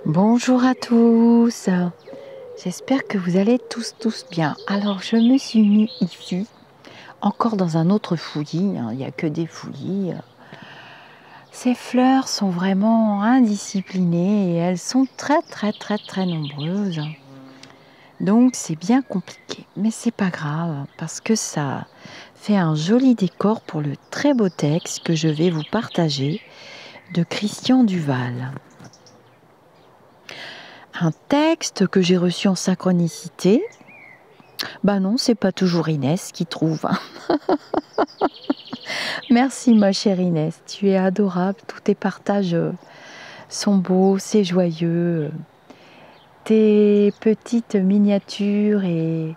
Bonjour à tous, j'espère que vous allez tous bien. Alors je me suis mis ici, encore dans un autre fouillis, il n'y a que des fouillis. Ces fleurs sont vraiment indisciplinées et elles sont très nombreuses. Donc c'est bien compliqué, mais c'est pas grave parce que ça fait un joli décor pour le très beau texte que je vais vous partager de Christian Duval. Un texte que j'ai reçu en synchronicité. Bah non, c'est pas toujours Inès qui trouve. Merci ma chère Inès, tu es adorable, tous tes partages sont beaux, c'est joyeux. Tes petites miniatures et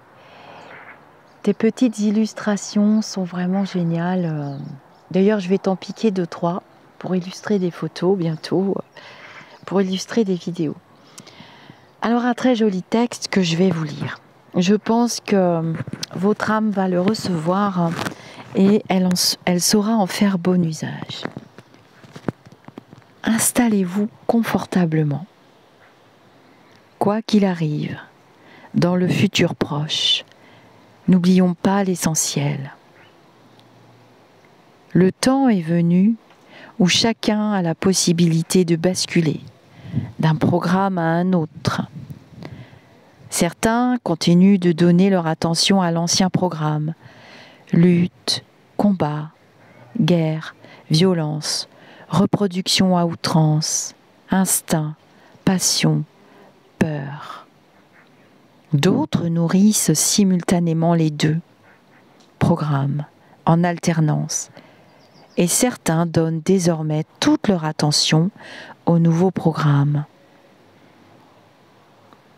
tes petites illustrations sont vraiment géniales. D'ailleurs, je vais t'en piquer 2-3 pour illustrer des photos bientôt, pour illustrer des vidéos. Alors un très joli texte que je vais vous lire. Je pense que votre âme va le recevoir et elle saura en faire bon usage. Installez-vous confortablement. Quoi qu'il arrive, dans le futur proche, n'oublions pas l'essentiel. Le temps est venu où chacun a la possibilité de basculer d'un programme à un autre. Certains continuent de donner leur attention à l'ancien programme. Lutte, combat, guerre, violence, reproduction à outrance, instinct, passion, peur. D'autres nourrissent simultanément les deux programmes, en alternance. Et certains donnent désormais toute leur attention au nouveau programme.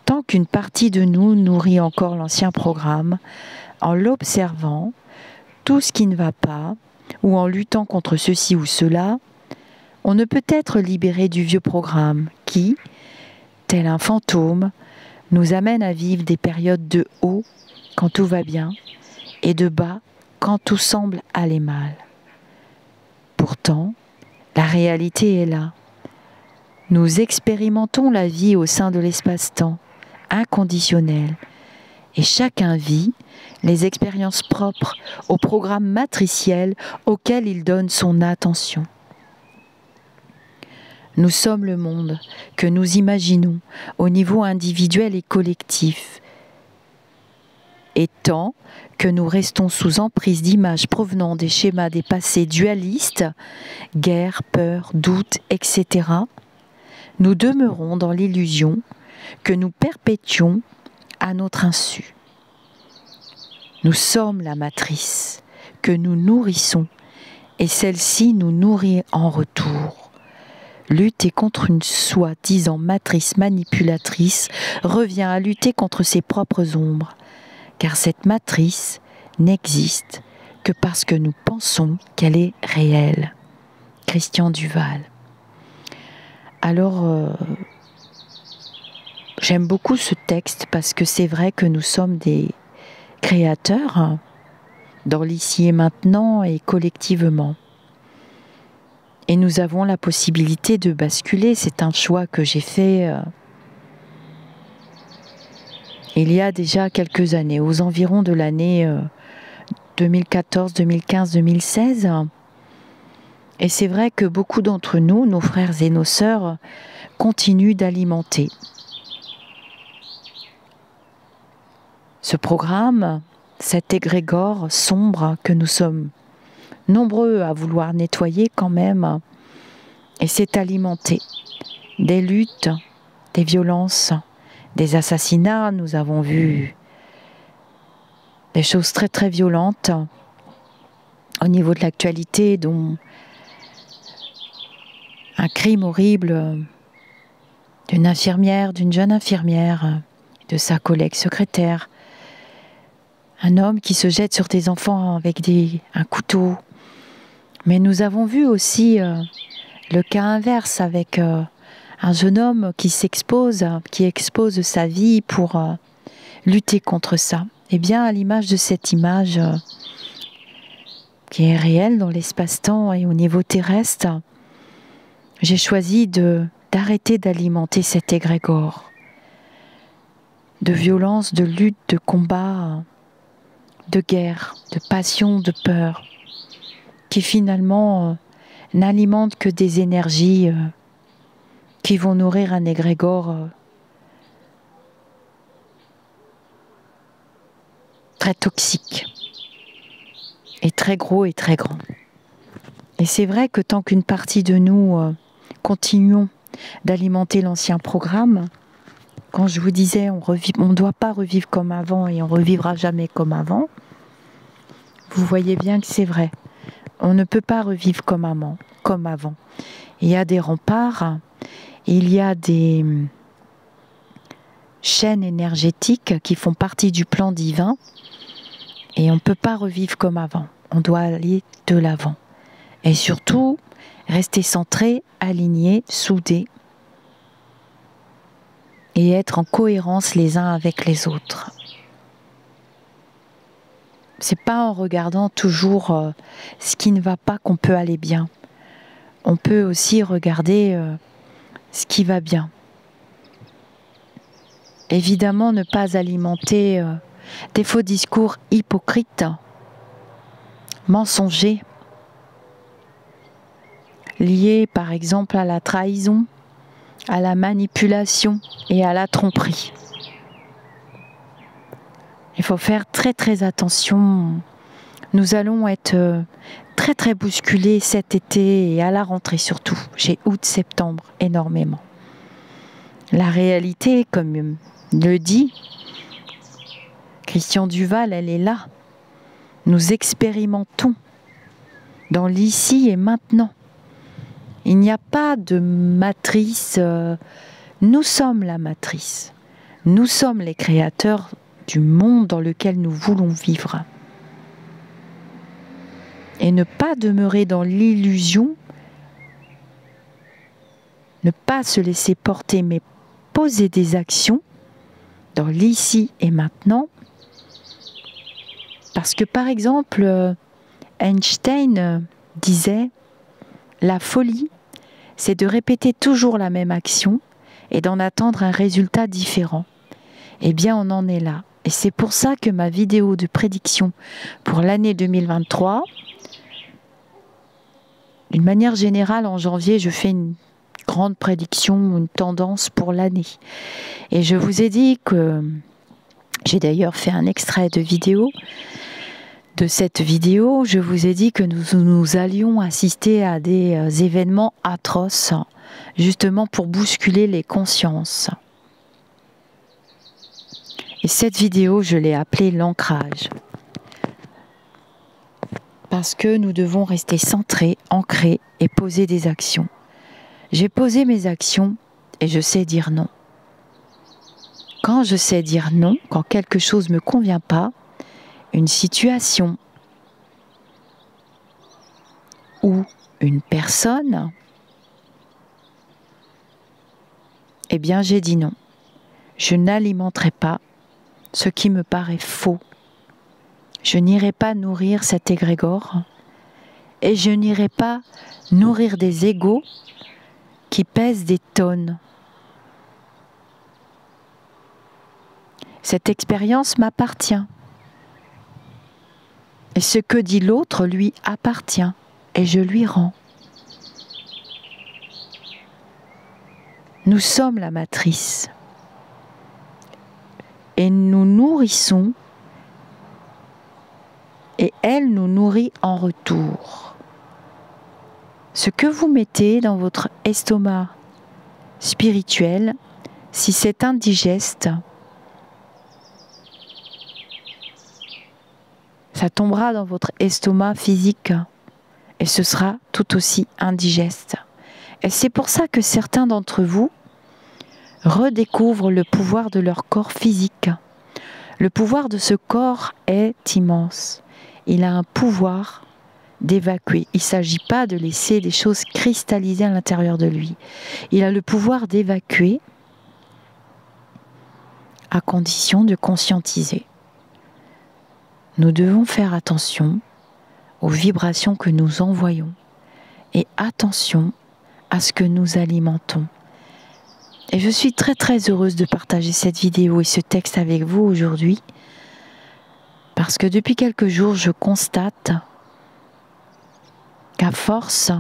Tant qu'une partie de nous nourrit encore l'ancien programme, en l'observant, tout ce qui ne va pas, ou en luttant contre ceci ou cela, on ne peut être libéré du vieux programme qui, tel un fantôme, nous amène à vivre des périodes de haut quand tout va bien et de bas quand tout semble aller mal. Pourtant, la réalité est là. Nous expérimentons la vie au sein de l'espace-temps, inconditionnel, et chacun vit les expériences propres au programme matriciel auquel il donne son attention. Nous sommes le monde que nous imaginons au niveau individuel et collectif. Et tant que nous restons sous emprise d'images provenant des schémas des passés dualistes, guerre, peur, doute, etc., nous demeurons dans l'illusion que nous perpétuons à notre insu. Nous sommes la matrice que nous nourrissons et celle-ci nous nourrit en retour. Lutter contre une soi-disant matrice manipulatrice revient à lutter contre ses propres ombres, car cette matrice n'existe que parce que nous pensons qu'elle est réelle. Christian Duval. Alors, j'aime beaucoup ce texte parce que c'est vrai que nous sommes des créateurs dans l'ici et maintenant et collectivement. Et nous avons la possibilité de basculer. C'est un choix que j'ai fait il y a déjà quelques années, aux environs de l'année 2014, 2015, 2016. Et c'est vrai que beaucoup d'entre nous, nos frères et nos sœurs, continuent d'alimenter ce programme, cet égrégore sombre que nous sommes nombreux à vouloir nettoyer quand même, et c'est alimenté des luttes, des violences, des assassinats. Nous avons vu des choses très violentes au niveau de l'actualité, dont un crime horrible d'une infirmière, d'une jeune infirmière, de sa collègue secrétaire, un homme qui se jette sur des enfants avec un couteau. Mais nous avons vu aussi le cas inverse avec un jeune homme qui s'expose, qui expose sa vie pour lutter contre ça. Et bien à l'image de cette image qui est réelle dans l'espace-temps et au niveau terrestre, j'ai choisi de d'arrêter d'alimenter cet égrégore de violence, de lutte, de combat, de guerre, de passion, de peur, qui finalement n'alimentent que des énergies qui vont nourrir un égrégore très toxique et très gros et très grand. Et c'est vrai que tant qu'une partie de nous continuons d'alimenter l'ancien programme, quand je vous disais on ne doit pas revivre comme avant et on revivra jamais comme avant, vous voyez bien que c'est vrai. On ne peut pas revivre comme avant. Il y a des remparts, il y a des chaînes énergétiques qui font partie du plan divin et on ne peut pas revivre comme avant. On doit aller de l'avant. Et surtout, rester centré, aligné, soudé et être en cohérence les uns avec les autres. C'est pas en regardant toujours ce qui ne va pas qu'on peut aller bien. On peut aussi regarder ce qui va bien. Évidemment, ne pas alimenter des faux discours hypocrites, mensongers, liés par exemple à la trahison, à la manipulation et à la tromperie. Il faut faire très très attention. Nous allons être très très bousculés cet été et à la rentrée surtout, chez août-septembre énormément. La réalité, comme le dit Christian Duval, elle est là. Nous expérimentons dans l'ici et maintenant. Il n'y a pas de matrice. Nous sommes la matrice. Nous sommes les créateurs du monde dans lequel nous voulons vivre. Et ne pas demeurer dans l'illusion, ne pas se laisser porter, mais poser des actions dans l'ici et maintenant. Parce que par exemple, Einstein disait, la folie, c'est de répéter toujours la même action et d'en attendre un résultat différent. Eh bien, on en est là. Et c'est pour ça que ma vidéo de prédiction pour l'année 2023, d'une manière générale, en janvier, je fais une grande prédiction, une tendance pour l'année. Et je vous ai dit que, j'ai d'ailleurs fait un extrait de vidéo, de cette vidéo, je vous ai dit que nous allions assister à des événements atroces, justement pour bousculer les consciences. Et cette vidéo, je l'ai appelée l'ancrage. Parce que nous devons rester centrés, ancrés et poser des actions. J'ai posé mes actions et je sais dire non. Quand je sais dire non, quand quelque chose ne me convient pas, une situation ou une personne, eh bien j'ai dit non. Je n'alimenterai pas ce qui me paraît faux. Je n'irai pas nourrir cet égrégore et je n'irai pas nourrir des égos qui pèsent des tonnes. Cette expérience m'appartient. Et ce que dit l'autre lui appartient et je lui rends. Nous sommes la matrice et nous nourrissons et elle nous nourrit en retour. Ce que vous mettez dans votre estomac spirituel, si c'est indigeste, ça tombera dans votre estomac physique et ce sera tout aussi indigeste. Et c'est pour ça que certains d'entre vous redécouvrent le pouvoir de leur corps physique. Le pouvoir de ce corps est immense. Il a un pouvoir d'évacuer. Il ne s'agit pas de laisser des choses cristalliser à l'intérieur de lui. Il a le pouvoir d'évacuer à condition de conscientiser. Nous devons faire attention aux vibrations que nous envoyons et attention à ce que nous alimentons. Et je suis très très heureuse de partager cette vidéo et ce texte avec vous aujourd'hui, parce que depuis quelques jours, je constate qu'à force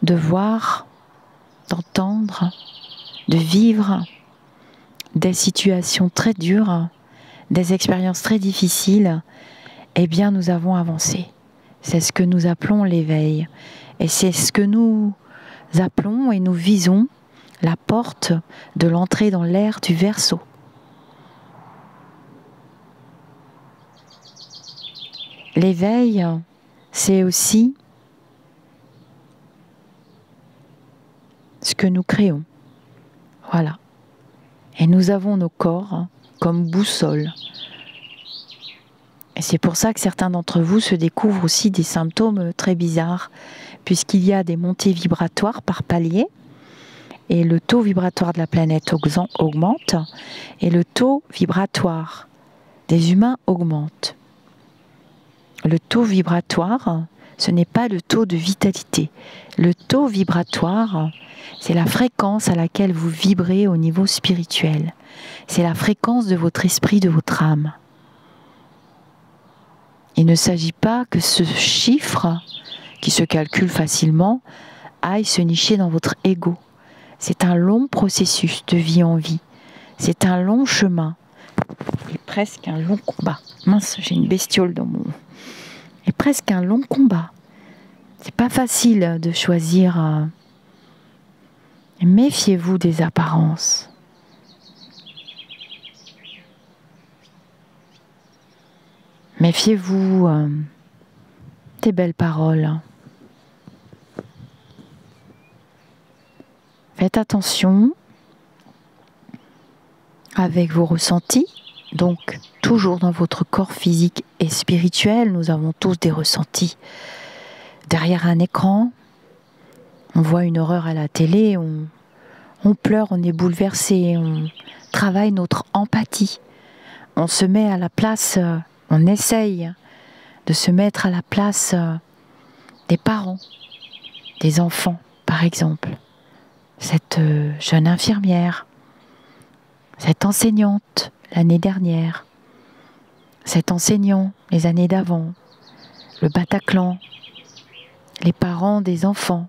de voir, d'entendre, de vivre des situations très dures, des expériences très difficiles, eh bien nous avons avancé. C'est ce que nous appelons l'éveil. Et c'est ce que nous appelons et nous visons la porte de l'entrée dans l'ère du Verseau. L'éveil, c'est aussi ce que nous créons. Voilà. Et nous avons nos corps comme boussole. Et c'est pour ça que certains d'entre vous se découvrent aussi des symptômes très bizarres, puisqu'il y a des montées vibratoires par palier, et le taux vibratoire de la planète augmente, et le taux vibratoire des humains augmente. Le taux vibratoire, ce n'est pas le taux de vitalité. Le taux vibratoire, c'est la fréquence à laquelle vous vibrez au niveau spirituel. C'est la fréquence de votre esprit, de votre âme. Il ne s'agit pas que ce chiffre, qui se calcule facilement, aille se nicher dans votre ego. C'est un long processus de vie en vie. C'est un long chemin. Et presque un long combat. Mince, j'ai une bestiole dans mon... Et presque un long combat. C'est pas facile de choisir. Méfiez-vous des apparences. Méfiez-vous des belles paroles. Faites attention avec vos ressentis. Donc, toujours dans votre corps physique et spirituel, nous avons tous des ressentis. Derrière un écran, on voit une horreur à la télé, on pleure, on est bouleversé, on travaille notre empathie. On se met à la place, on essaye de se mettre à la place des parents, des enfants, par exemple. Cette jeune infirmière, cette enseignante l'année dernière, cet enseignant les années d'avant, le Bataclan, les parents des enfants.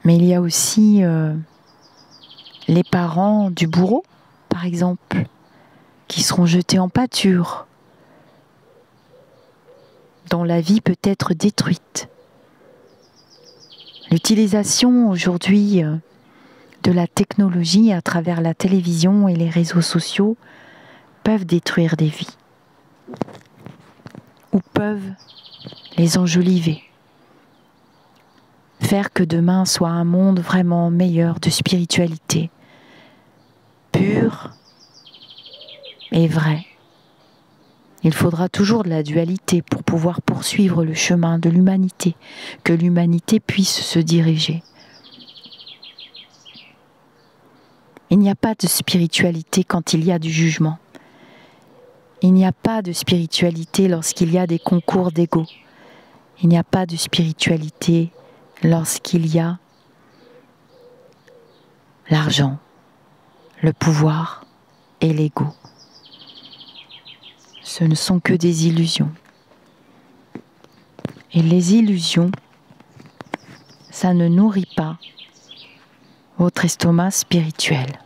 Mais il y a aussi les parents du bourreau, par exemple, qui seront jetés en pâture, dont la vie peut être détruite. L'utilisation aujourd'hui de la technologie à travers la télévision et les réseaux sociaux peuvent détruire des vies ou peuvent les enjoliver. Faire que demain soit un monde vraiment meilleur de spiritualité, pure et vraie. Il faudra toujours de la dualité pour pouvoir poursuivre le chemin de l'humanité, que l'humanité puisse se diriger. Il n'y a pas de spiritualité quand il y a du jugement. Il n'y a pas de spiritualité lorsqu'il y a des concours d'ego. Il n'y a pas de spiritualité lorsqu'il y a l'argent, le pouvoir et l'ego. Ce ne sont que des illusions. Et les illusions, ça ne nourrit pas votre estomac spirituel.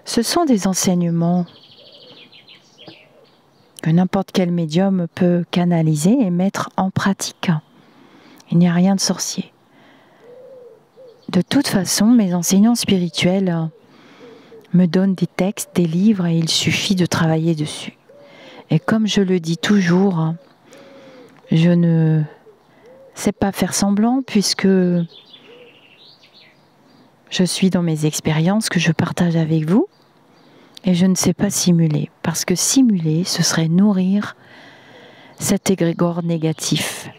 Ce sont des enseignements que n'importe quel médium peut canaliser et mettre en pratique. Il n'y a rien de sorcier. De toute façon, mes enseignants spirituels me donnent des textes, des livres, et il suffit de travailler dessus. Et comme je le dis toujours, je ne sais pas faire semblant, puisque je suis dans mes expériences que je partage avec vous, et je ne sais pas simuler, parce que simuler, ce serait nourrir cet égrégore négatif.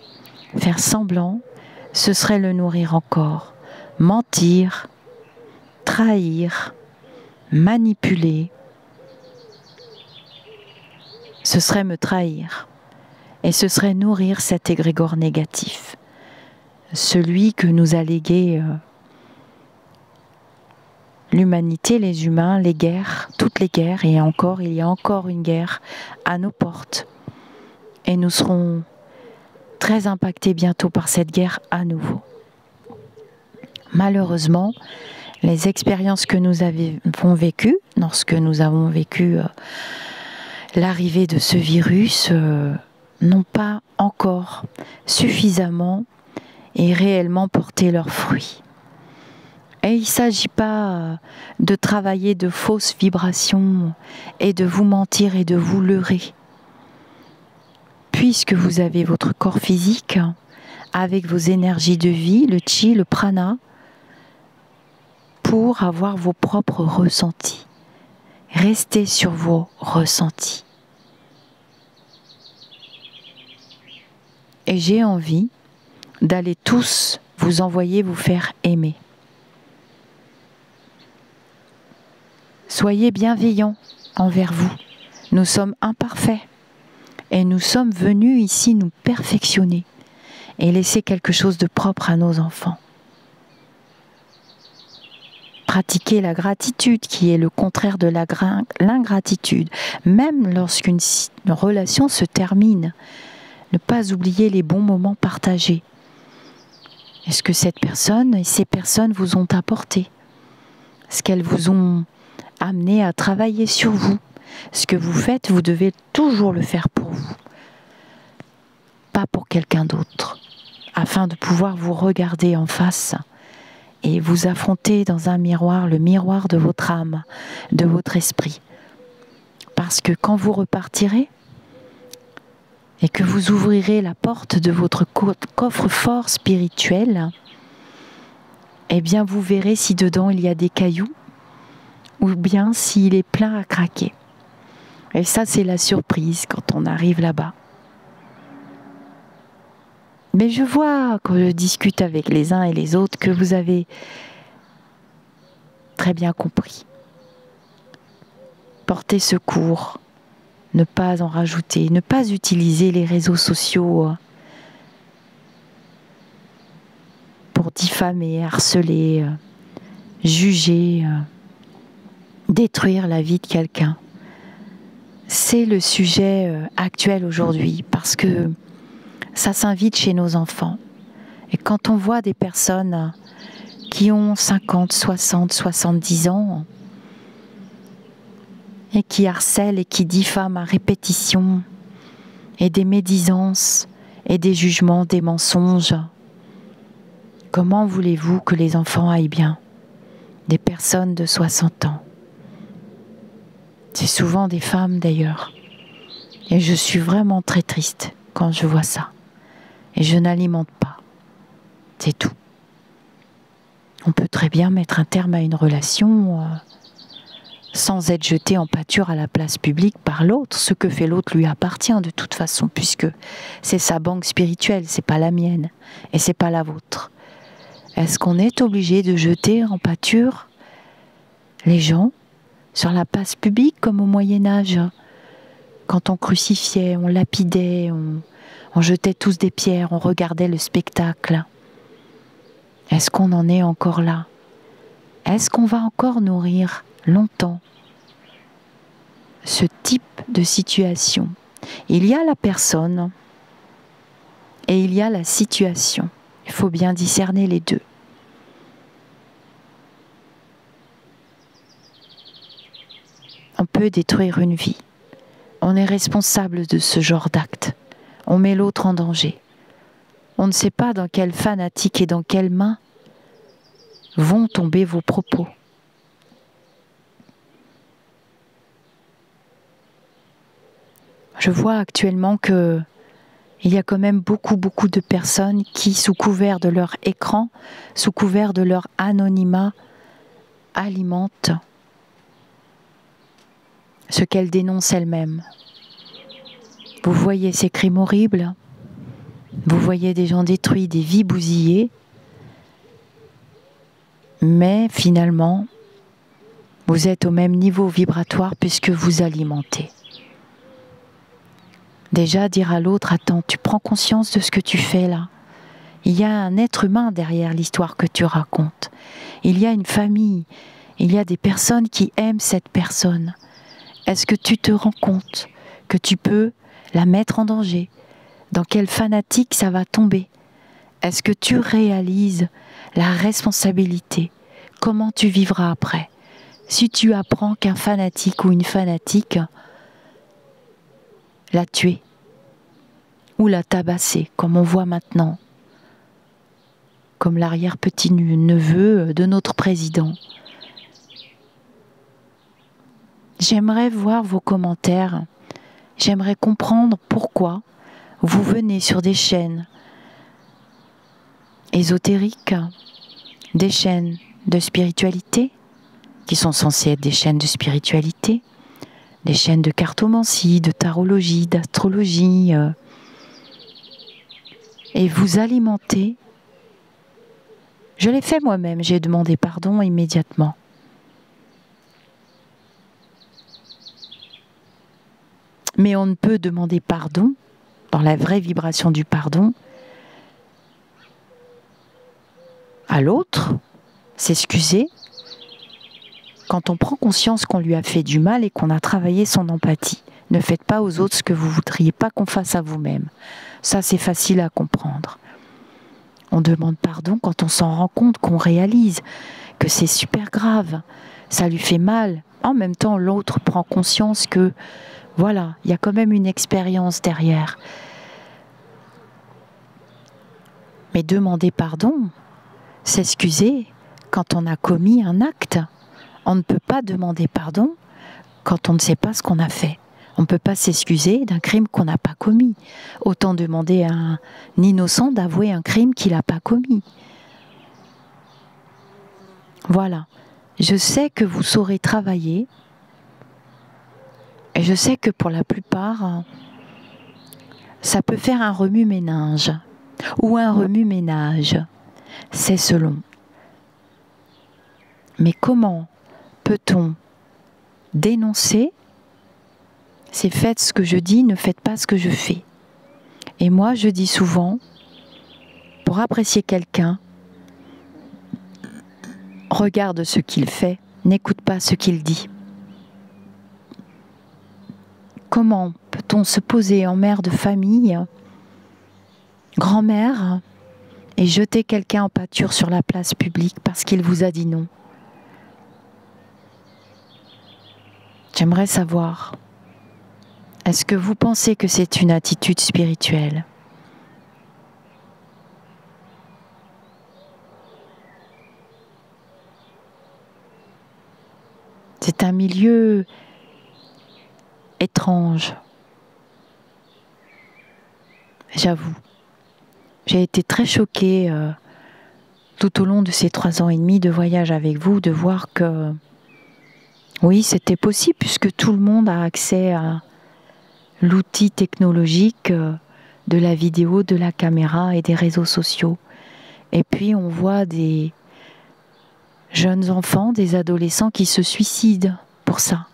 Faire semblant, ce serait le nourrir encore. Mentir, trahir, manipuler, ce serait me trahir. Et ce serait nourrir cet égrégore négatif, celui que nous a légué l'humanité, les humains, les guerres, toutes les guerres, et encore, il y a encore une guerre à nos portes. Et nous serons très impactés bientôt par cette guerre à nouveau. Malheureusement, les expériences que nous avons vécues, lorsque nous avons vécu l'arrivée de ce virus, n'ont pas encore suffisamment et réellement porté leurs fruits. Et il ne s'agit pas de travailler de fausses vibrations et de vous mentir et de vous leurrer. Puisque vous avez votre corps physique, avec vos énergies de vie, le chi, le prana, pour avoir vos propres ressentis. Restez sur vos ressentis. Et j'ai envie d'aller tous vous envoyer vous faire aimer. Soyez bienveillants envers vous. Nous sommes imparfaits et nous sommes venus ici nous perfectionner et laisser quelque chose de propre à nos enfants. Pratiquez la gratitude qui est le contraire de l'ingratitude. Même lorsqu'une relation se termine, ne pas oublier les bons moments partagés. Est-ce que cette personne et ces personnes vous ont apporté? Est-ce qu'elles vous ont amené à travailler sur vous? Ce que vous faites, vous devez toujours le faire pour vous, pas pour quelqu'un d'autre, afin de pouvoir vous regarder en face et vous affronter dans un miroir, le miroir de votre âme, de votre esprit. Parce que quand vous repartirez et que vous ouvrirez la porte de votre coffre-fort spirituel, eh bien vous verrez si dedans il y a des cailloux ou bien s'il est plein à craquer. Et ça, c'est la surprise quand on arrive là-bas. Mais je vois, quand je discute avec les uns et les autres, que vous avez très bien compris. Porter secours, ne pas en rajouter, ne pas utiliser les réseaux sociaux pour diffamer, harceler, juger, détruire la vie de quelqu'un. C'est le sujet actuel aujourd'hui parce que ça s'invite chez nos enfants. Et quand on voit des personnes qui ont 50, 60, 70 ans et qui harcèlent et qui diffament à répétition et des médisances et des jugements, des mensonges, comment voulez-vous que les enfants aillent bien? Des personnes de 60 ans. C'est souvent des femmes d'ailleurs. Et je suis vraiment très triste quand je vois ça. Et je n'alimente pas. C'est tout. On peut très bien mettre un terme à une relation sans être jeté en pâture à la place publique par l'autre. Ce que fait l'autre lui appartient de toute façon, puisque c'est sa banque spirituelle, c'est pas la mienne et c'est pas la vôtre. Est-ce qu'on est obligé de jeter en pâture les gens sur la place publique comme au Moyen-Âge, quand on crucifiait, on lapidait, on jetait tous des pierres, on regardait le spectacle? Est-ce qu'on en est encore là? Est-ce qu'on va encore nourrir longtemps ce type de situation? Il y a la personne et il y a la situation. Il faut bien discerner les deux. On peut détruire une vie. On est responsable de ce genre d'acte. On met l'autre en danger. On ne sait pas dans quelle fanatique et dans quelles mains vont tomber vos propos. Je vois actuellement que il y a quand même beaucoup de personnes qui, sous couvert de leur écran, sous couvert de leur anonymat, alimentent ce qu'elles dénoncent elles-mêmes. Vous voyez ces crimes horribles, vous voyez des gens détruits, des vies bousillées, mais finalement, vous êtes au même niveau vibratoire puisque vous alimentez. Déjà dire à l'autre, attends, tu prends conscience de ce que tu fais là. Il y a un être humain derrière l'histoire que tu racontes. Il y a une famille. Il y a des personnes qui aiment cette personne. Est-ce que tu te rends compte que tu peux la mettre en danger? Dans quel fanatique ça va tomber? Est-ce que tu réalises la responsabilité? Comment tu vivras après? Si tu apprends qu'un fanatique ou une fanatique l'a tué ou l'a tabassé, comme on voit maintenant, comme l'arrière-petit-neveu de notre président. J'aimerais voir vos commentaires. J'aimerais comprendre pourquoi vous venez sur des chaînes ésotériques, des chaînes de spiritualité, qui sont censées être des chaînes de spiritualité, des chaînes de cartomancie, de tarologie, d'astrologie, et vous alimentez. Je l'ai fait moi-même, j'ai demandé pardon immédiatement. Mais on ne peut demander pardon, dans la vraie vibration du pardon, à l'autre, s'excuser, quand on prend conscience qu'on lui a fait du mal et qu'on a travaillé son empathie. Ne faites pas aux autres ce que vous ne voudriez pas qu'on fasse à vous-même. Ça, c'est facile à comprendre. On demande pardon quand on s'en rend compte, qu'on réalise que c'est super grave, ça lui fait mal. En même temps, l'autre prend conscience que, voilà, il y a quand même une expérience derrière. Mais demander pardon, s'excuser quand on a commis un acte. On ne peut pas demander pardon quand on ne sait pas ce qu'on a fait. On ne peut pas s'excuser d'un crime qu'on n'a pas commis. Autant demander à un innocent d'avouer un crime qu'il n'a pas commis. Voilà. Je sais que vous saurez travailler. Et je sais que pour la plupart, ça peut faire un remue-ménage. Ou un remue-ménage. C'est selon. Mais comment peut-on dénoncer? C'est faites ce que je dis, ne faites pas ce que je fais. Et moi, je dis souvent, pour apprécier quelqu'un, regarde ce qu'il fait, n'écoute pas ce qu'il dit. Comment peut-on se poser en mère de famille, grand-mère, et jeter quelqu'un en pâture sur la place publique parce qu'il vous a dit non? J'aimerais savoir, est-ce que vous pensez que c'est une attitude spirituelle? C'est un milieu étrange. J'avoue. J'ai été très choquée tout au long de ces 3 ans et demi de voyage avec vous, de voir que oui, c'était possible puisque tout le monde a accès à l'outil technologique de la vidéo, de la caméra et des réseaux sociaux. Et puis on voit des jeunes enfants, des adolescents qui se suicident pour ça.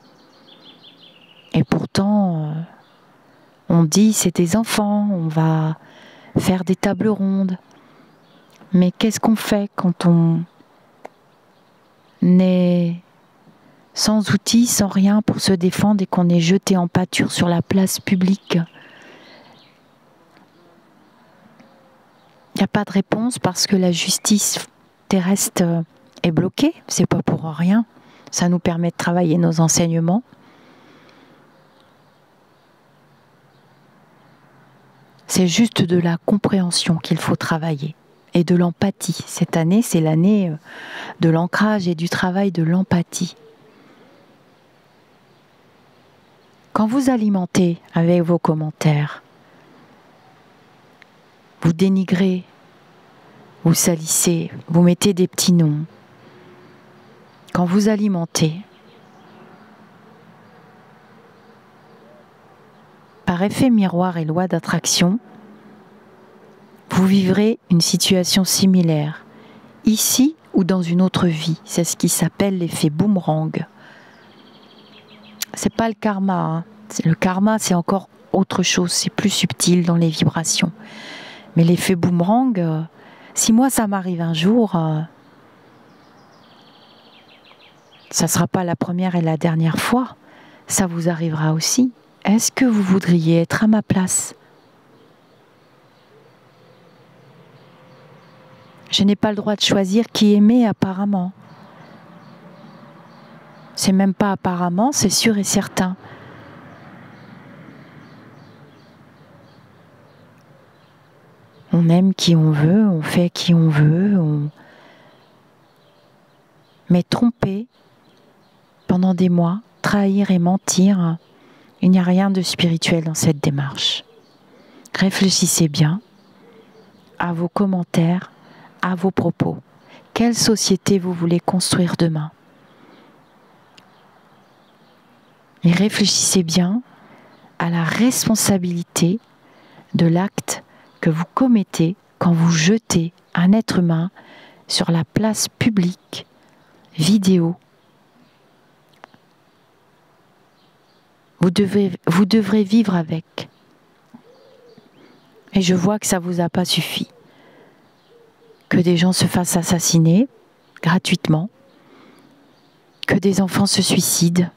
Et pourtant, on dit c'est des enfants, on va faire des tables rondes. Mais qu'est-ce qu'on fait quand on est sans outils, sans rien pour se défendre et qu'on est jeté en pâture sur la place publique? Il n'y a pas de réponse parce que la justice terrestre est bloquée. C'est pas pour rien. Ça nous permet de travailler nos enseignements. C'est juste de la compréhension qu'il faut travailler et de l'empathie. Cette année, c'est l'année de l'ancrage et du travail de l'empathie. Quand vous alimentez avec vos commentaires, vous dénigrez, vous salissez, vous mettez des petits noms. Quand vous alimentez, par effet miroir et loi d'attraction, vous vivrez une situation similaire, ici ou dans une autre vie. C'est ce qui s'appelle l'effet boomerang. C'est pas le karma. Le karma, c'est encore autre chose, c'est plus subtil dans les vibrations. Mais l'effet boomerang, si moi ça m'arrive un jour, ça ne sera pas la première et la dernière fois, ça vous arrivera aussi. Est-ce que vous voudriez être à ma place ? Je n'ai pas le droit de choisir qui aimer apparemment. C'est même pas apparemment, c'est sûr et certain. On aime qui on veut, on fait qui on veut, mais tromper pendant des mois, trahir et mentir, il n'y a rien de spirituel dans cette démarche. Réfléchissez bien à vos commentaires, à vos propos. Quelle société vous voulez construire demain ? Et réfléchissez bien à la responsabilité de l'acte que vous commettez quand vous jetez un être humain sur la place publique, vidéo. Vous devrez vivre avec. Et je vois que ça ne vous a pas suffi. Que des gens se fassent assassiner gratuitement, que des enfants se suicident.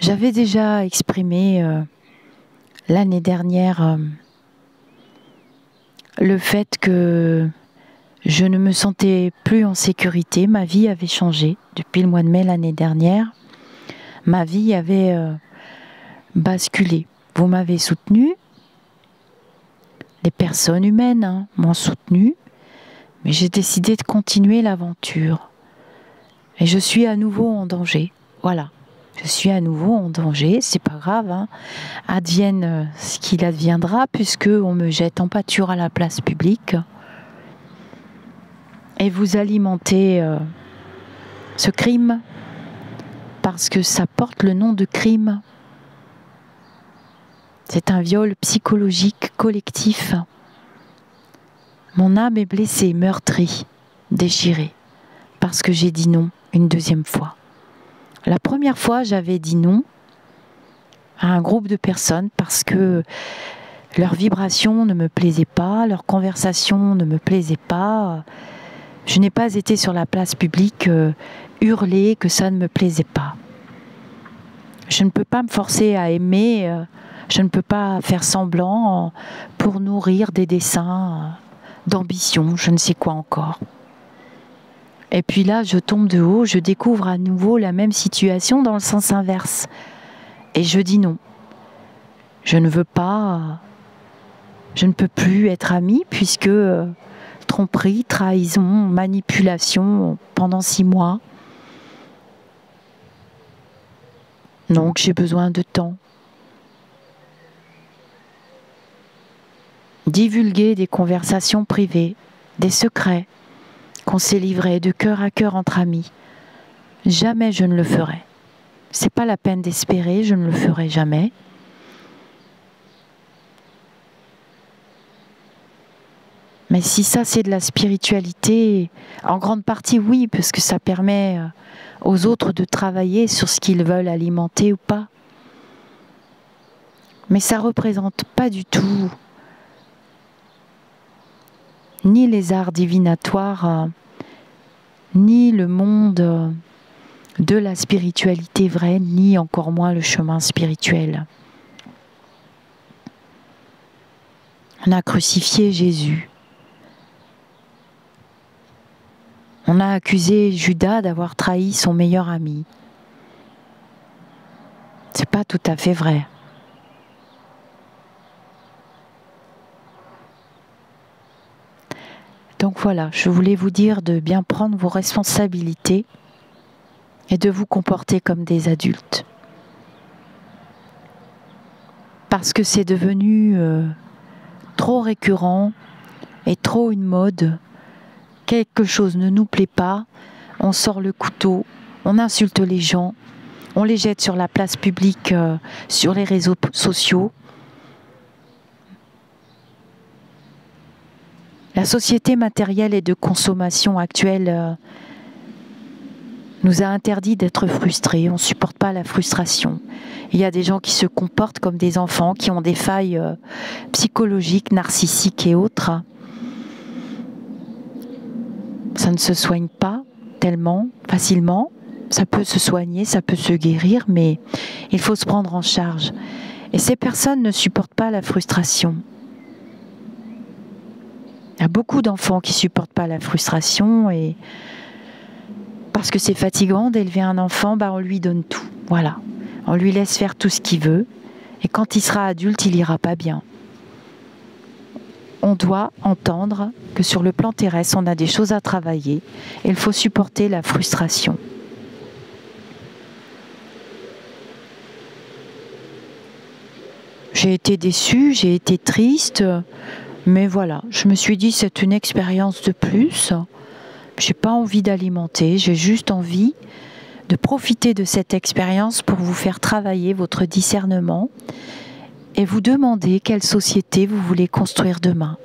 J'avais déjà exprimé l'année dernière le fait que je ne me sentais plus en sécurité. Ma vie avait changé depuis le mois de mai l'année dernière. Ma vie avait basculé. Vous m'avez soutenu. Les personnes humaines m'ont soutenu. Mais j'ai décidé de continuer l'aventure. Et je suis à nouveau en danger. Voilà. Je suis à nouveau en danger, c'est pas grave, advienne ce qu'il adviendra, puisque on me jette en pâture à la place publique. Et vous alimentez ce crime, parce que ça porte le nom de crime. C'est un viol psychologique collectif. Mon âme est blessée, meurtrie, déchirée, parce que j'ai dit non une deuxième fois. La première fois, j'avais dit non à un groupe de personnes parce que leur vibration ne me plaisait pas, leur conversation ne me plaisait pas. Je n'ai pas été sur la place publique hurler que ça ne me plaisait pas. Je ne peux pas me forcer à aimer, je ne peux pas faire semblant pour nourrir des dessins d'ambition, je ne sais quoi encore. Et puis là, je tombe de haut, je découvre à nouveau la même situation dans le sens inverse. Et je dis non. Je ne veux pas, je ne peux plus être amie puisque tromperie, trahison, manipulation pendant 6 mois. Donc j'ai besoin de temps. Divulguer des conversations privées, des secrets qu'on s'est livrés de cœur à cœur entre amis. Jamais je ne le ferai. C'est pas la peine d'espérer, je ne le ferai jamais. Mais si ça c'est de la spiritualité, en grande partie oui, parce que ça permet aux autres de travailler sur ce qu'ils veulent alimenter ou pas. Mais ça représente pas du tout ni les arts divinatoires, ni le monde de la spiritualité vraie, ni encore moins le chemin spirituel. On a crucifié Jésus. On a accusé Judas d'avoir trahi son meilleur ami. C'est pas tout à fait vrai. Donc voilà, je voulais vous dire de bien prendre vos responsabilités et de vous comporter comme des adultes. Parce que c'est devenu trop récurrent et trop une mode. Quelque chose ne nous plaît pas, on sort le couteau, on insulte les gens, on les jette sur la place publique, sur les réseaux sociaux. La société matérielle et de consommation actuelle nous a interdit d'être frustrés. On ne supporte pas la frustration. Il y a des gens qui se comportent comme des enfants, qui ont des failles psychologiques, narcissiques et autres. Ça ne se soigne pas tellement facilement. Ça peut se soigner, ça peut se guérir, mais il faut se prendre en charge. Et ces personnes ne supportent pas la frustration. Il y a beaucoup d'enfants qui ne supportent pas la frustration et parce que c'est fatigant d'élever un enfant, on lui donne tout. Voilà. On lui laisse faire tout ce qu'il veut. Et quand il sera adulte, il n'ira pas bien. On doit entendre que sur le plan terrestre, on a des choses à travailler et il faut supporter la frustration. J'ai été déçue, j'ai été triste, mais voilà, je me suis dit c'est une expérience de plus. J'ai pas envie d'alimenter, j'ai juste envie de profiter de cette expérience pour vous faire travailler votre discernement et vous demander quelle société vous voulez construire demain.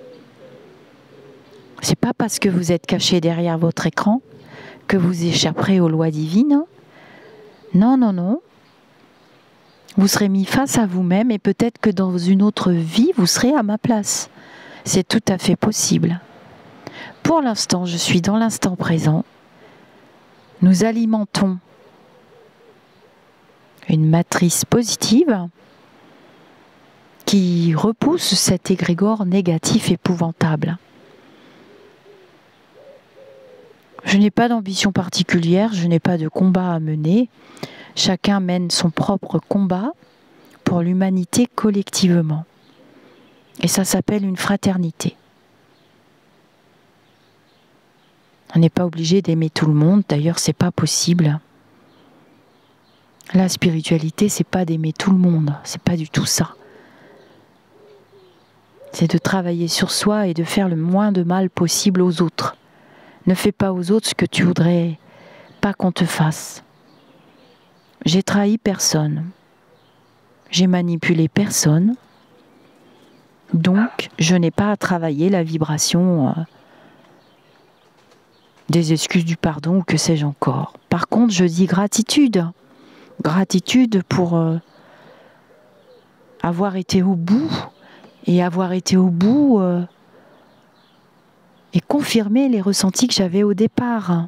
C'est pas parce que vous êtes caché derrière votre écran que vous échapperez aux lois divines. Non, non, non. Vous serez mis face à vous-même et peut-être que dans une autre vie, vous serez à ma place. C'est tout à fait possible. Pour l'instant, je suis dans l'instant présent. Nous alimentons une matrice positive qui repousse cet égrégore négatif épouvantable. Je n'ai pas d'ambition particulière, je n'ai pas de combat à mener. Chacun mène son propre combat pour l'humanité collectivement. Et ça s'appelle une fraternité. On n'est pas obligé d'aimer tout le monde, d'ailleurs c'est pas possible. La spiritualité, c'est pas d'aimer tout le monde, c'est pas du tout ça. C'est de travailler sur soi et de faire le moins de mal possible aux autres. Ne fais pas aux autres ce que tu voudrais pas qu'on te fasse. J'ai trahi personne. J'ai manipulé personne. Donc, je n'ai pas à travailler la vibration des excuses, du pardon, ou que sais-je encore. Par contre, je dis gratitude. Gratitude pour avoir été au bout et avoir été au bout et confirmer les ressentis que j'avais au départ.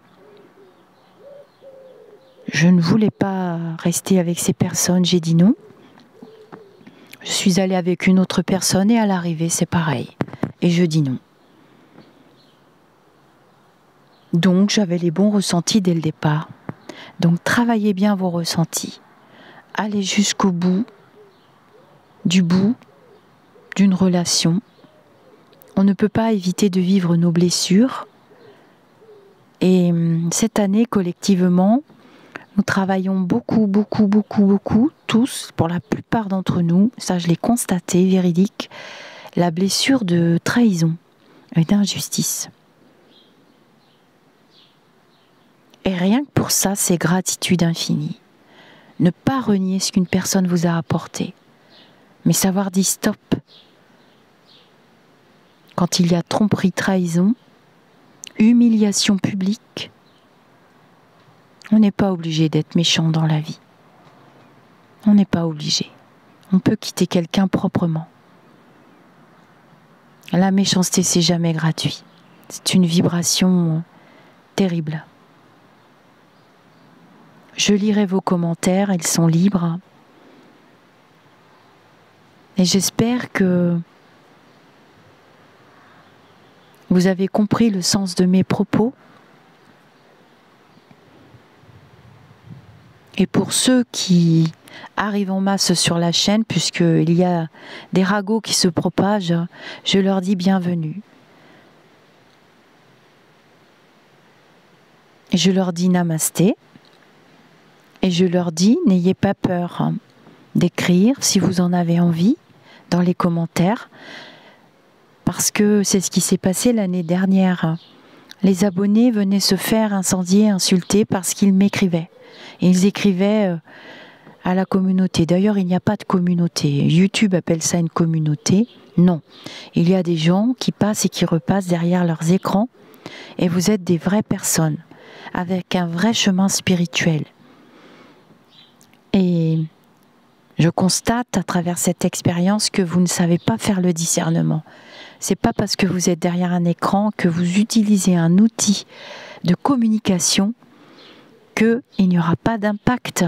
Je ne voulais pas rester avec ces personnes, j'ai dit non. Je suis allée avec une autre personne et à l'arrivée, c'est pareil. Et je dis non. Donc, j'avais les bons ressentis dès le départ. Donc, travaillez bien vos ressentis. Allez jusqu'au bout d'une relation. On ne peut pas éviter de vivre nos blessures. Et cette année, collectivement, nous travaillons beaucoup, tous, pour la plupart d'entre nous, ça je l'ai constaté, véridique, la blessure de trahison et d'injustice. Et rien que pour ça, c'est gratitude infinie. Ne pas renier ce qu'une personne vous a apporté, mais savoir dire stop. Quand il y a tromperie, trahison, humiliation publique, on n'est pas obligé d'être méchant dans la vie. On n'est pas obligé. On peut quitter quelqu'un proprement. La méchanceté, c'est jamais gratuit. C'est une vibration terrible. Je lirai vos commentaires, ils sont libres. Et j'espère que vous avez compris le sens de mes propos. Et pour ceux qui arrivent en masse sur la chaîne, puisqu'il y a des ragots qui se propagent, je leur dis bienvenue. Et je leur dis namasté. Et je leur dis, n'ayez pas peur d'écrire, si vous en avez envie, dans les commentaires, parce que c'est ce qui s'est passé l'année dernière. Les abonnés venaient se faire incendier, insulter, parce qu'ils m'écrivaient. Et ils écrivaient à la communauté. D'ailleurs, il n'y a pas de communauté. YouTube appelle ça une communauté. Non. Il y a des gens qui passent et qui repassent derrière leurs écrans, et vous êtes des vraies personnes. avec un vrai chemin spirituel. Et je constate à travers cette expérience que vous ne savez pas faire le discernement. C'est pas parce que vous êtes derrière un écran que vous utilisez un outil de communication qu'il n'y aura pas d'impact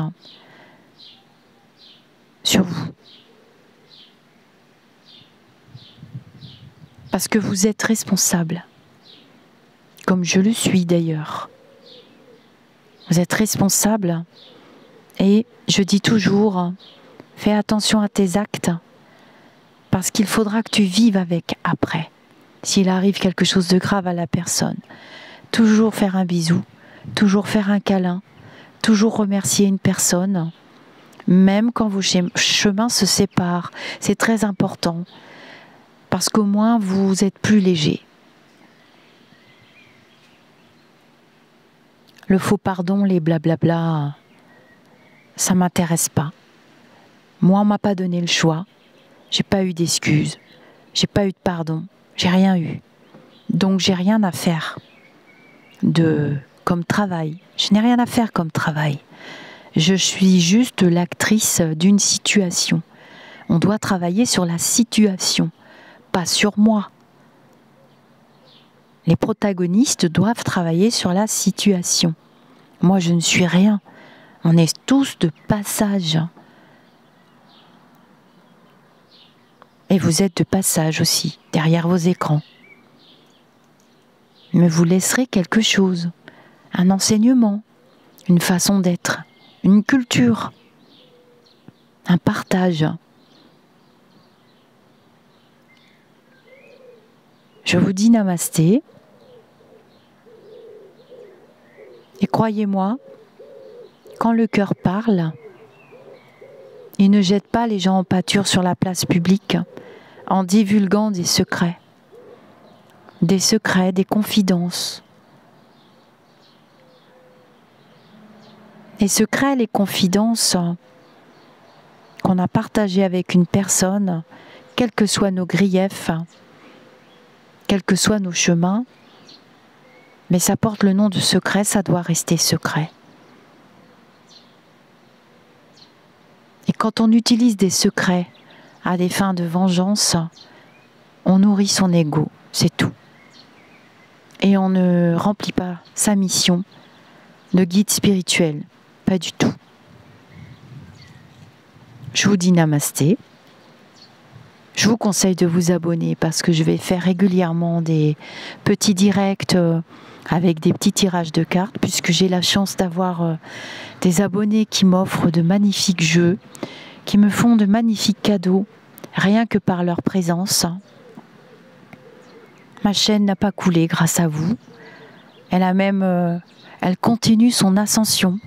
sur vous. Parce que vous êtes responsable, comme je le suis d'ailleurs. Vous êtes responsable et je dis toujours, fais attention à tes actes parce qu'il faudra que tu vives avec après. S'il arrive quelque chose de grave à la personne, toujours faire un bisou, toujours faire un câlin, toujours remercier une personne, même quand vos chemins se séparent. C'est très important parce qu'au moins vous êtes plus léger. Le faux pardon, les blablabla, ça m'intéresse pas. Moi, on m'a pas donné le choix. J'ai pas eu d'excuses. J'ai pas eu de pardon. J'ai rien eu. Donc j'ai rien à faire comme travail. Je n'ai rien à faire comme travail. Je suis juste l'actrice d'une situation. On doit travailler sur la situation, pas sur moi. Les protagonistes doivent travailler sur la situation. Moi, je ne suis rien. On est tous de passage. Et vous êtes de passage aussi, derrière vos écrans. Mais vous laisserez quelque chose, un enseignement, une façon d'être, une culture, un partage. Je vous dis namasté. Et croyez-moi, quand le cœur parle, il ne jette pas les gens en pâture sur la place publique en divulguant des secrets, des confidences. Les secrets, les confidences qu'on a partagées avec une personne, quels que soient nos griefs, quels que soient nos chemins, mais ça porte le nom de secret, ça doit rester secret. Et quand on utilise des secrets à des fins de vengeance, on nourrit son ego, c'est tout. Et on ne remplit pas sa mission de guide spirituel, pas du tout. Je vous dis namasté. Je vous conseille de vous abonner parce que je vais faire régulièrement des petits directs avec des petits tirages de cartes, puisque j'ai la chance d'avoir des abonnés qui m'offrent de magnifiques jeux, qui me font de magnifiques cadeaux, rien que par leur présence. Ma chaîne n'a pas coulé grâce à vous. Elle continue son ascension,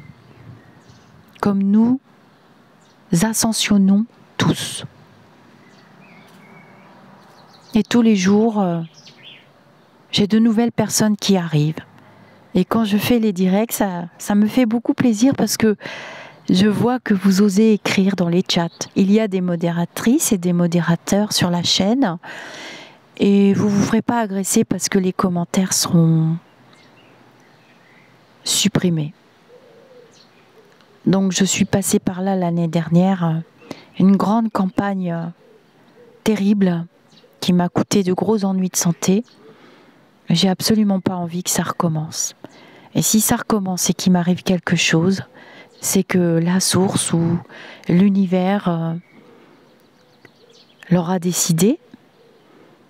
comme nous ascensionnons tous. Et tous les jours, j'ai de nouvelles personnes qui arrivent. Et quand je fais les directs, ça me fait beaucoup plaisir parce que je vois que vous osez écrire dans les chats. Il y a des modératrices et des modérateurs sur la chaîne. Et vous ne vous ferez pas agresser parce que les commentaires seront supprimés. Donc je suis passée par là l'année dernière. Une grande campagne terrible qui m'a coûté de gros ennuis de santé. J'ai absolument pas envie que ça recommence. Et si ça recommence et qu'il m'arrive quelque chose, c'est que la source ou l'univers l'aura décidé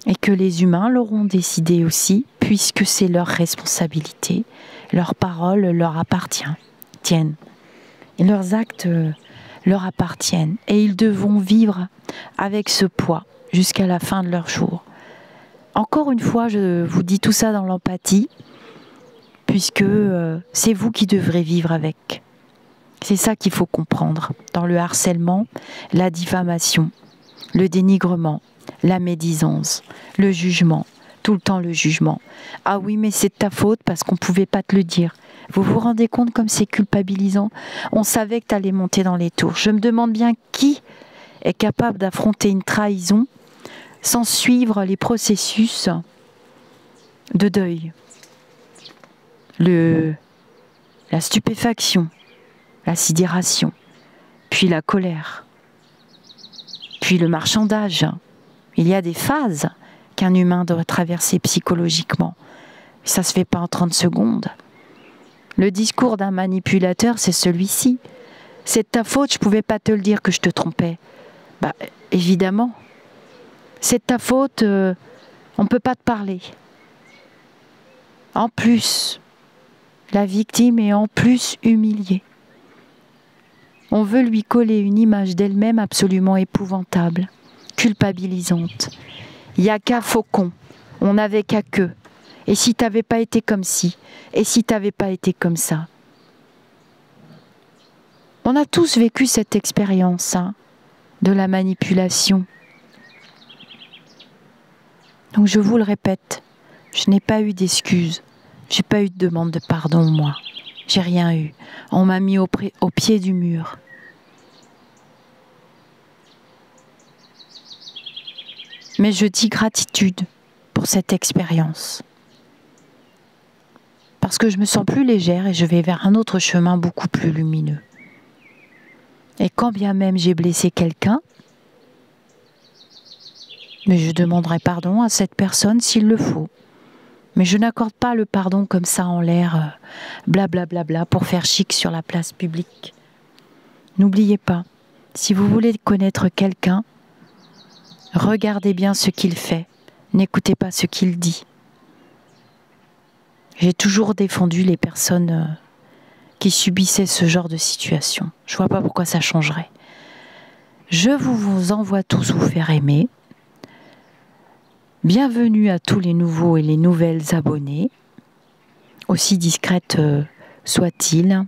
et que les humains l'auront décidé aussi, puisque c'est leur responsabilité. Leurs paroles leur appartiennent. Et leurs actes leur appartiennent. Et ils devront vivre avec ce poids jusqu'à la fin de leur jour. Encore une fois, je vous dis tout ça dans l'empathie, puisque c'est vous qui devrez vivre avec. C'est ça qu'il faut comprendre dans le harcèlement, la diffamation, le dénigrement, la médisance, le jugement, tout le temps le jugement. Ah oui, mais c'est de ta faute parce qu'on ne pouvait pas te le dire. Vous vous rendez compte comme c'est culpabilisant? On savait que tu allais monter dans les tours. Je me demande bien qui est capable d'affronter une trahison sans suivre les processus de deuil. Le la stupéfaction, la sidération, puis la colère, puis le marchandage. Il y a des phases qu'un humain doit traverser psychologiquement. Ça ne se fait pas en 30 secondes. Le discours d'un manipulateur, c'est celui-ci. C'est de ta faute, je ne pouvais pas te le dire que je te trompais. Bah, évidemment. C'est de ta faute, on ne peut pas te parler. En plus, la victime est en plus humiliée. On veut lui coller une image d'elle-même absolument épouvantable, culpabilisante. Il n'y a qu'à faucon, on n'avait qu'à queue. Et si tu n'avais pas été comme ci, et si tu n'avais pas été comme ça. On a tous vécu cette expérience de la manipulation. Donc je vous le répète, je n'ai pas eu d'excuses, j'ai pas eu de demande de pardon moi, j'ai rien eu. On m'a mis au pied du mur. Mais je dis gratitude pour cette expérience. Parce que je me sens plus légère et je vais vers un autre chemin beaucoup plus lumineux. Et quand bien même j'ai blessé quelqu'un, mais je demanderai pardon à cette personne s'il le faut. Mais je n'accorde pas le pardon comme ça en l'air, blablabla, pour faire chic sur la place publique. N'oubliez pas, si vous voulez connaître quelqu'un, regardez bien ce qu'il fait, n'écoutez pas ce qu'il dit. J'ai toujours défendu les personnes qui subissaient ce genre de situation. Je ne vois pas pourquoi ça changerait. Je vous envoie tous vous faire aimer. Bienvenue à tous les nouveaux et les nouvelles abonnés, aussi discrètes soient-ils.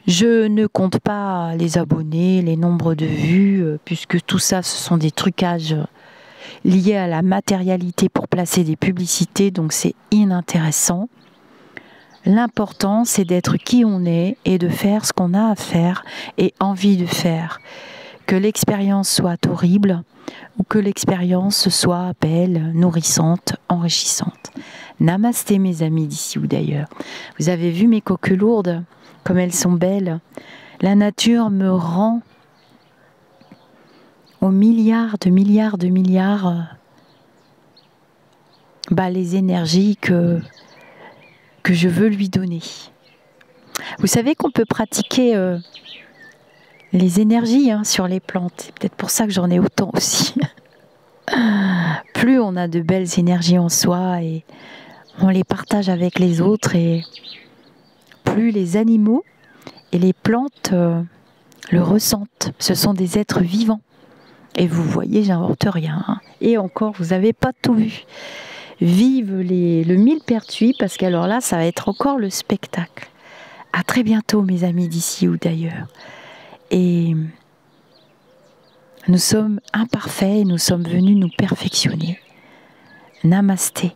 Je ne compte pas les abonnés, les nombres de vues, puisque tout ça, ce sont des trucages liés à la matérialité pour placer des publicités, donc c'est inintéressant. L'important, c'est d'être qui on est et de faire ce qu'on a à faire et envie de faire. Que l'expérience soit horrible ou que l'expérience soit belle, nourrissante, enrichissante. Namasté mes amis d'ici ou d'ailleurs. Vous avez vu mes coqueues lourdes, comme elles sont belles. La nature me rend aux milliards les énergies que je veux lui donner. Vous savez qu'on peut pratiquer les énergies sur les plantes. C'est peut-être pour ça que j'en ai autant aussi. Plus on a de belles énergies en soi et on les partage avec les autres, et plus les animaux et les plantes le ressentent. Ce sont des êtres vivants. Et vous voyez, j'invente rien. Et encore, vous n'avez pas tout vu. Vive le millepertuis, parce qu'alors là, ça va être encore le spectacle. À très bientôt, mes amis d'ici ou d'ailleurs. Et nous sommes imparfaits, nous sommes venus nous perfectionner. Namasté.